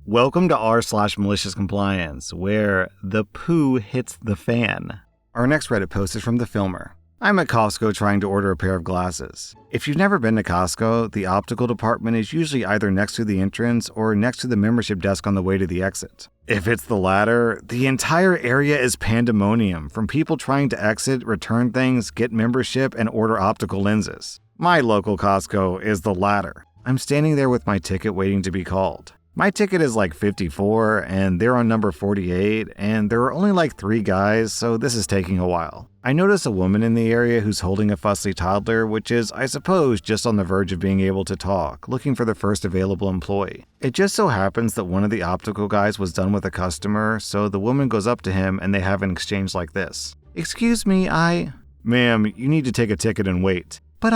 Welcome to r/Maliciouscompliance, where the poo hits the fan. Our next Reddit post is from the filmer. I'm at Costco trying to order a pair of glasses. If you've never been to Costco, the optical department is usually either next to the entrance or next to the membership desk on the way to the exit. If it's the latter, the entire area is pandemonium from people trying to exit, return things, get membership, and order optical lenses. My local Costco is the latter. I'm standing there with my ticket waiting to be called. My ticket is like 54, and they're on number 48, and there are only like 3 guys, so this is taking a while. I notice a woman in the area who's holding a fussy toddler, which is, I suppose, just on the verge of being able to talk, looking for the first available employee. It just so happens that one of the optical guys was done with a customer, so the woman goes up to him and they have an exchange like this. "Excuse me, Ma'am, you need to take a ticket and wait." "But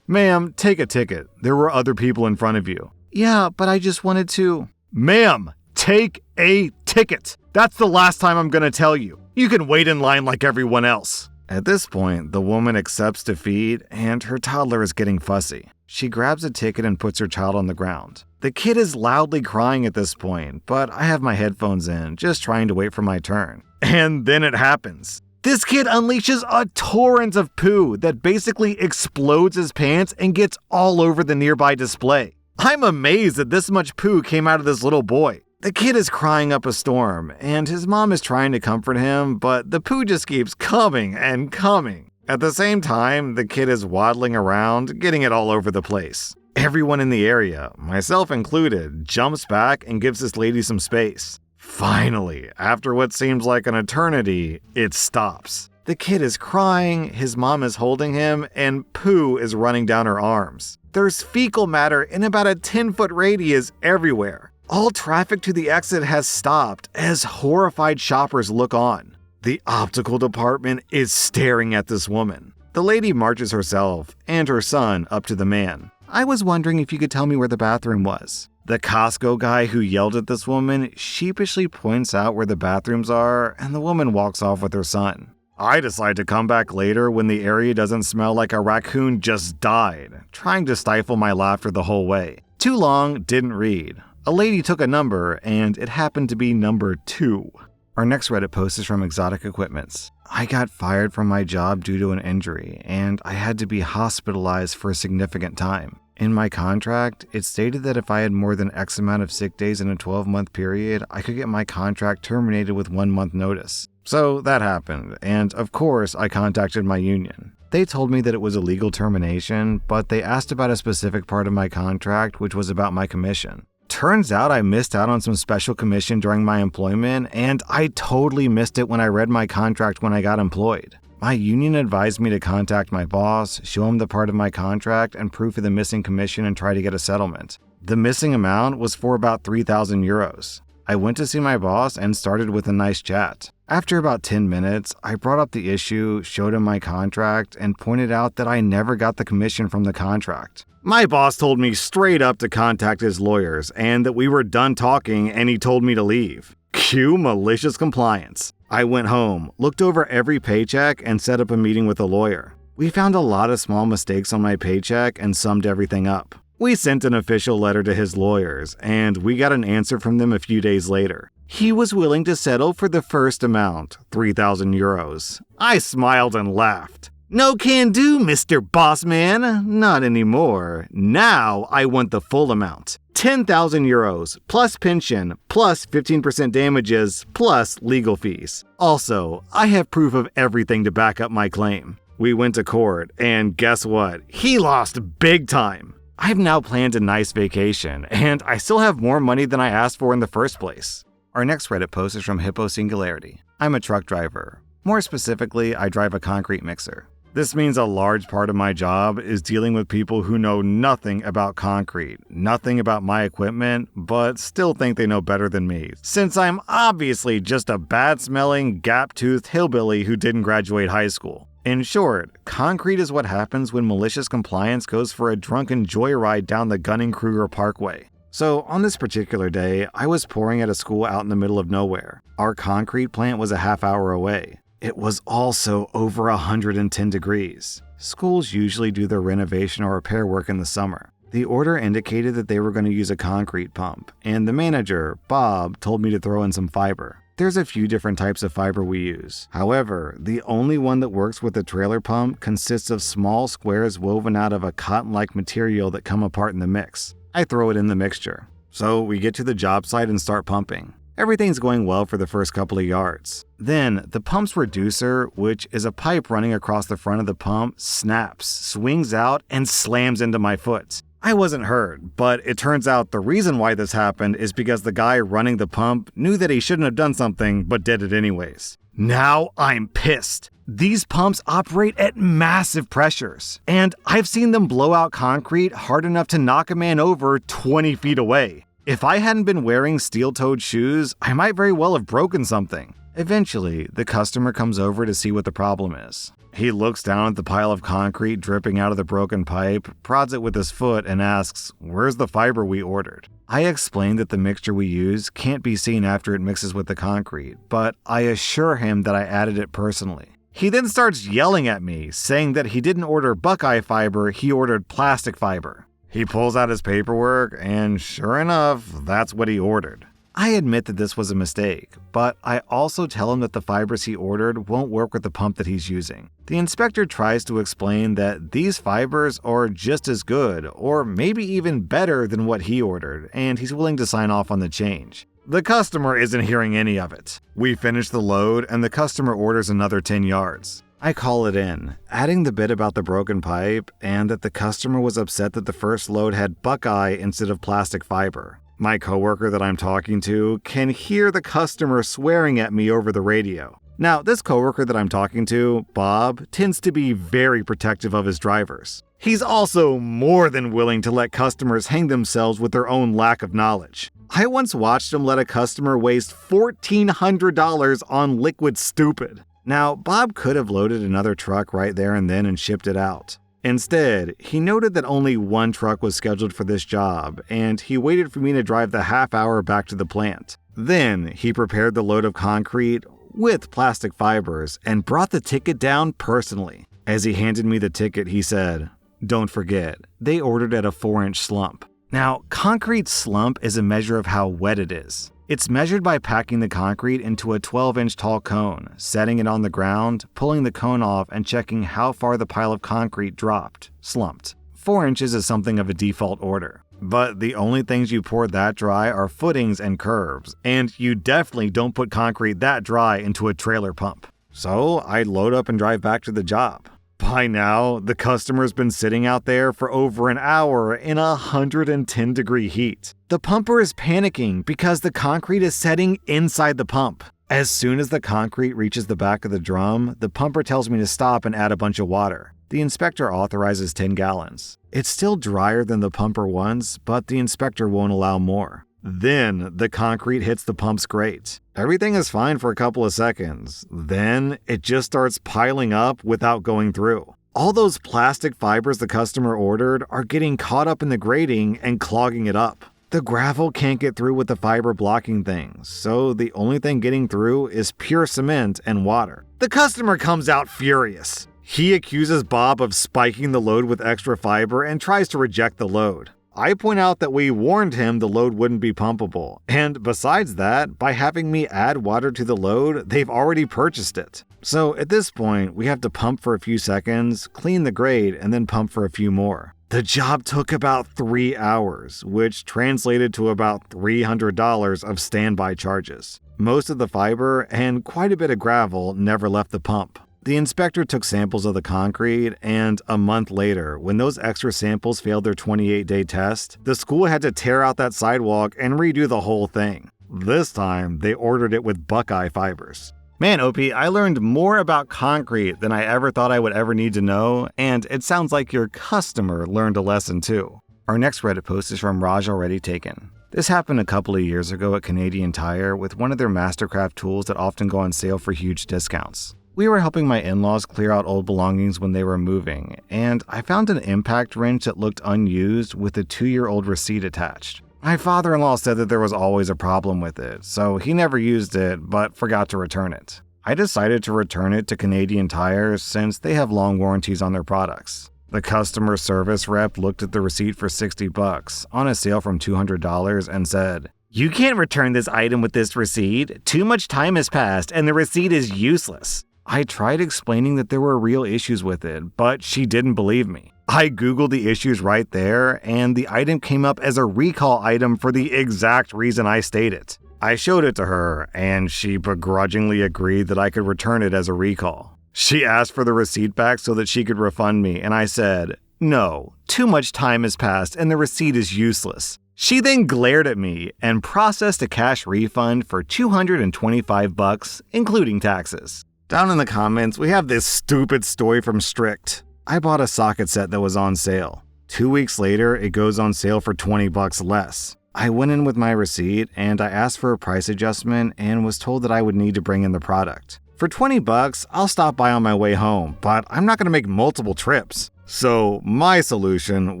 Ma'am, take a ticket. There were other people in front of you." "Yeah, but I just wanted to..." "Ma'am, take a ticket. That's the last time I'm gonna tell you. You can wait in line like everyone else." At this point, the woman accepts defeat and her toddler is getting fussy. She grabs a ticket and puts her child on the ground. The kid is loudly crying at this point, but I have my headphones in, just trying to wait for my turn. And then it happens. This kid unleashes a torrent of poo that basically explodes his pants and gets all over the nearby display. I'm amazed that this much poo came out of this little boy. The kid is crying up a storm, and his mom is trying to comfort him, but the poo just keeps coming and coming. At the same time, the kid is waddling around, getting it all over the place. Everyone in the area, myself included, jumps back and gives this lady some space. Finally, after what seems like an eternity, it stops. The kid is crying, his mom is holding him, and poo is running down her arms. There's fecal matter in about a 10-foot radius everywhere. All traffic to the exit has stopped as horrified shoppers look on. The optical department is staring at this woman. The lady marches herself and her son up to the man. "I was wondering if you could tell me where the bathroom was." The Costco guy who yelled at this woman sheepishly points out where the bathrooms are, and the woman walks off with her son. I decide to come back later when the area doesn't smell like a raccoon just died, trying to stifle my laughter the whole way. Too long, didn't read. A lady took a number, and it happened to be number 2. Our next Reddit post is from Exotic Equipments. I got fired from my job due to an injury, and I had to be hospitalized for a significant time. In my contract, it stated that if I had more than X amount of sick days in a 12-month period, I could get my contract terminated with 1 month notice. So that happened, and of course, I contacted my union. They told me that it was a legal termination, but they asked about a specific part of my contract, which was about my commission. Turns out I missed out on some special commission during my employment, and I totally missed it when I read my contract when I got employed. My union advised me to contact my boss, show him the part of my contract and proof of the missing commission and try to get a settlement. The missing amount was for about 3,000 euros. I went to see my boss and started with a nice chat. After about 10 minutes, I brought up the issue, showed him my contract, and pointed out that I never got the commission from the contract. My boss told me straight up to contact his lawyers and that we were done talking and he told me to leave. Cue malicious compliance. I went home, looked over every paycheck, and set up a meeting with a lawyer. We found a lot of small mistakes on my paycheck and summed everything up. We sent an official letter to his lawyers, and we got an answer from them a few days later. He was willing to settle for the first amount, 3,000 euros. I smiled and laughed. No can do, Mr. Bossman. Not anymore. Now I want the full amount. 10,000 euros, plus pension, plus 15% damages, plus legal fees. Also, I have proof of everything to back up my claim. We went to court, and guess what? He lost big time. I've now planned a nice vacation, and I still have more money than I asked for in the first place. Our next Reddit post is from Hippo Singularity. I'm a truck driver. More specifically, I drive a concrete mixer. This means a large part of my job is dealing with people who know nothing about concrete, nothing about my equipment, but still think they know better than me, since I'm obviously just a bad-smelling, gap-toothed hillbilly who didn't graduate high school. In short, concrete is what happens when malicious compliance goes for a drunken joyride down the Gunning-Kruger Parkway. So on this particular day, I was pouring at a school out in the middle of nowhere. Our concrete plant was a half hour away. It was also over 110 degrees. Schools usually do their renovation or repair work in the summer. The order indicated that they were going to use a concrete pump, and the manager, Bob, told me to throw in some fiber. There's a few different types of fiber we use. However, the only one that works with the trailer pump consists of small squares woven out of a cotton-like material that come apart in the mix. I throw it in the mixture. So we get to the job site and start pumping. Everything's going well for the first couple of yards. Then, the pump's reducer, which is a pipe running across the front of the pump, snaps, swings out, and slams into my foot. I wasn't hurt, but it turns out the reason why this happened is because the guy running the pump knew that he shouldn't have done something, but did it anyways. Now I'm pissed. These pumps operate at massive pressures, and I've seen them blow out concrete hard enough to knock a man over 20 feet away. If I hadn't been wearing steel-toed shoes, I might very well have broken something. Eventually, the customer comes over to see what the problem is. He looks down at the pile of concrete dripping out of the broken pipe, prods it with his foot, and asks, "Where's the fiber we ordered?" I explain that the mixture we use can't be seen after it mixes with the concrete, but I assure him that I added it personally. He then starts yelling at me, saying that he didn't order Buckeye fiber, he ordered plastic fiber. He pulls out his paperwork, and sure enough, that's what he ordered. I admit that this was a mistake, but I also tell him that the fibers he ordered won't work with the pump that he's using. The inspector tries to explain that these fibers are just as good, or maybe even better than what he ordered, and he's willing to sign off on the change. The customer isn't hearing any of it. We finish the load, and the customer orders another 10 yards. I call it in, adding the bit about the broken pipe, and that the customer was upset that the first load had Buckeye instead of plastic fiber. My coworker that I'm talking to can hear the customer swearing at me over the radio. Now, this coworker that I'm talking to, Bob, tends to be very protective of his drivers. He's also more than willing to let customers hang themselves with their own lack of knowledge. I once watched him let a customer waste $1,400 on liquid stupid. Now, Bob could have loaded another truck right there and then and shipped it out. Instead, he noted that only one truck was scheduled for this job, and he waited for me to drive the half hour back to the plant. Then, he prepared the load of concrete with plastic fibers and brought the ticket down personally. As he handed me the ticket, he said, "Don't forget, they ordered at a 4-inch slump." Now, concrete slump is a measure of how wet it is. It's measured by packing the concrete into a 12-inch tall cone, setting it on the ground, pulling the cone off, and checking how far the pile of concrete dropped, slumped. 4 inches is something of a default order. But the only things you pour that dry are footings and curves, and you definitely don't put concrete that dry into a trailer pump. So I load up and drive back to the job. By now, the customer's been sitting out there for over an hour in 110-degree heat. The pumper is panicking because the concrete is setting inside the pump. As soon as the concrete reaches the back of the drum, the pumper tells me to stop and add a bunch of water. The inspector authorizes 10 gallons. It's still drier than the pumper wants, but the inspector won't allow more. Then, the concrete hits the pump's grate. Everything is fine for a couple of seconds. Then, it just starts piling up without going through. All those plastic fibers the customer ordered are getting caught up in the grating and clogging it up. The gravel can't get through with the fiber blocking things, so the only thing getting through is pure cement and water. The customer comes out furious. He accuses Bob of spiking the load with extra fiber and tries to reject the load. I point out that we warned him the load wouldn't be pumpable, and besides that, by having me add water to the load, they've already purchased it. So at this point, we have to pump for a few seconds, clean the grate, and then pump for a few more. The job took about 3 hours, which translated to about $300 of standby charges. Most of the fiber and quite a bit of gravel never left the pump. The inspector took samples of the concrete, and a month later, when those extra samples failed their 28-day test, the school had to tear out that sidewalk and redo the whole thing. This time, they ordered it with Buckeye fibers. Man, OP, I learned more about concrete than I ever thought I would ever need to know, and it sounds like your customer learned a lesson too. Our next Reddit post is from Raj Already Taken. This happened a couple of years ago at Canadian Tire with one of their Mastercraft tools that often go on sale for huge discounts. We were helping my in-laws clear out old belongings when they were moving, and I found an impact wrench that looked unused with a 2-year-old receipt attached. My father-in-law said that there was always a problem with it, so he never used it but forgot to return it. I decided to return it to Canadian Tire since they have long warranties on their products. The customer service rep looked at the receipt for $60 on a sale from $200 and said, "You can't return this item with this receipt. Too much time has passed and the receipt is useless." I tried explaining that there were real issues with it, but she didn't believe me. I Googled the issues right there, and the item came up as a recall item for the exact reason I stated. I showed it to her, and she begrudgingly agreed that I could return it as a recall. She asked for the receipt back so that she could refund me, and I said, "No, too much time has passed and the receipt is useless." She then glared at me and processed a cash refund for $225, including taxes. Down in the comments, we have this stupid story from Strict. I bought a socket set that was on sale. 2 weeks later, it goes on sale for $20 less. I went in with my receipt and I asked for a price adjustment and was told that I would need to bring in the product. For $20, I'll stop by on my way home, but I'm not going to make multiple trips. So my solution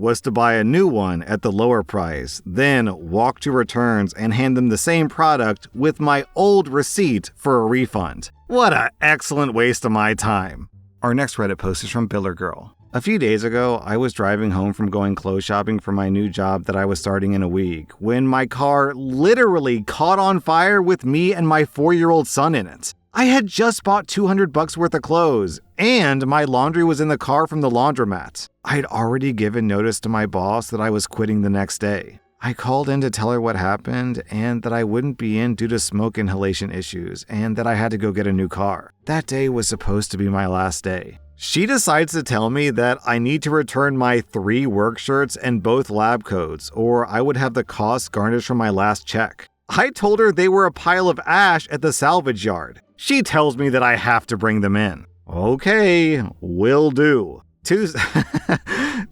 was to buy a new one at the lower price, then walk to returns and hand them the same product with my old receipt for a refund. What an excellent waste of my time. Our next Reddit post is from Biller Girl. A few days ago, I was driving home from going clothes shopping for my new job that I was starting in a week when my car literally caught on fire with me and my 4-year-old son in it. I had just bought $200 worth of clothes, and my laundry was in the car from the laundromat. I had already given notice to my boss that I was quitting the next day. I called in to tell her what happened and that I wouldn't be in due to smoke inhalation issues and that I had to go get a new car. That day was supposed to be my last day. She decides to tell me that I need to return my 3 work shirts and both lab coats, or I would have the costs garnished from my last check. I told her they were a pile of ash at the salvage yard. She tells me that I have to bring them in. Okay, will do.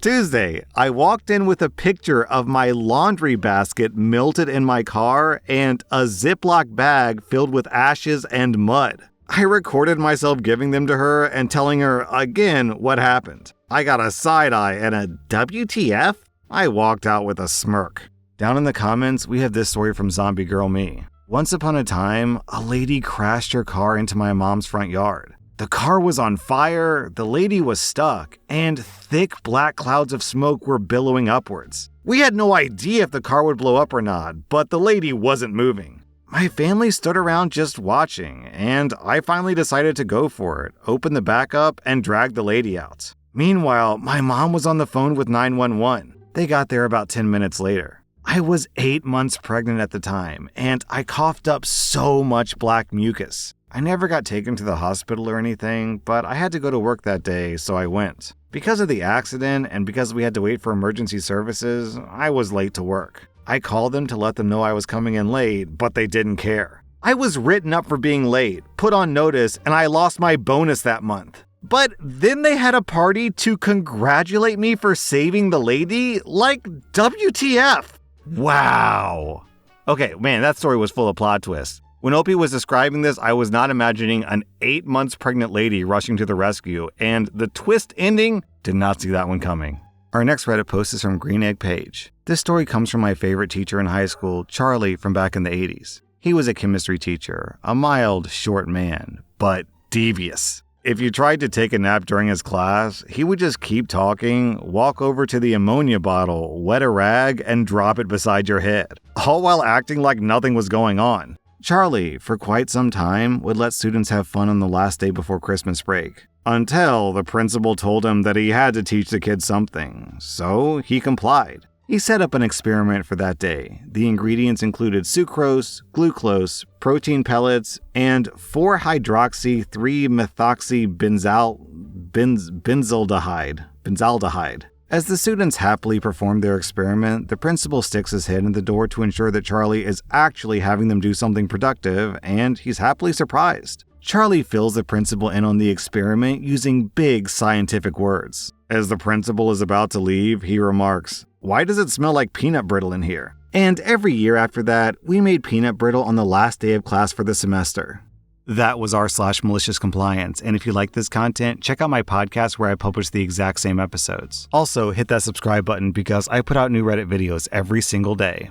Tuesday, I walked in with a picture of my laundry basket melted in my car and a Ziploc bag filled with ashes and mud. I recorded myself giving them to her and telling her again what happened. I got a side eye and a WTF? I walked out with a smirk. Down in the comments, we have this story from Zombie Girl Me. Once upon a time, a lady crashed her car into my mom's front yard. The car was on fire, the lady was stuck, and thick black clouds of smoke were billowing upwards. We had no idea if the car would blow up or not, but the lady wasn't moving. My family stood around just watching, and I finally decided to go for it, open the back up, and drag the lady out. Meanwhile, my mom was on the phone with 911. They got there about 10 minutes later. I was 8 months pregnant at the time, and I coughed up so much black mucus. I never got taken to the hospital or anything, but I had to go to work that day, so I went. Because of the accident and because we had to wait for emergency services, I was late to work. I called them to let them know I was coming in late, but they didn't care. I was written up for being late, put on notice, and I lost my bonus that month. But then they had a party to congratulate me for saving the lady? Like, WTF? Wow. Okay, man, that story was full of plot twists. When Opie was describing this, I was not imagining an 8 months pregnant lady rushing to the rescue, and the twist ending, did not see that one coming. Our next Reddit post is from Green Egg Page. This story comes from my favorite teacher in high school, Charlie, from back in the 80s. He was a chemistry teacher, a mild, short man, but devious. If you tried to take a nap during his class, he would just keep talking, walk over to the ammonia bottle, wet a rag, and drop it beside your head, all while acting like nothing was going on. Charlie, for quite some time, would let students have fun on the last day before Christmas break, until the principal told him that he had to teach the kids something, so he complied. He set up an experiment for that day. The ingredients included sucrose, glucose, protein pellets, and 4-hydroxy-3-methoxy-benzaldehyde. As the students happily perform their experiment, the principal sticks his head in the door to ensure that Charlie is actually having them do something productive, and he's happily surprised. Charlie fills the principal in on the experiment using big scientific words. As the principal is about to leave, he remarks, "Why does it smell like peanut brittle in here?" And every year after that, we made peanut brittle on the last day of class for the semester. That was r/Maliciouscompliance, and if you like this content, check out my podcast where I publish the exact same episodes. Also, hit that subscribe button because I put out new Reddit videos every single day.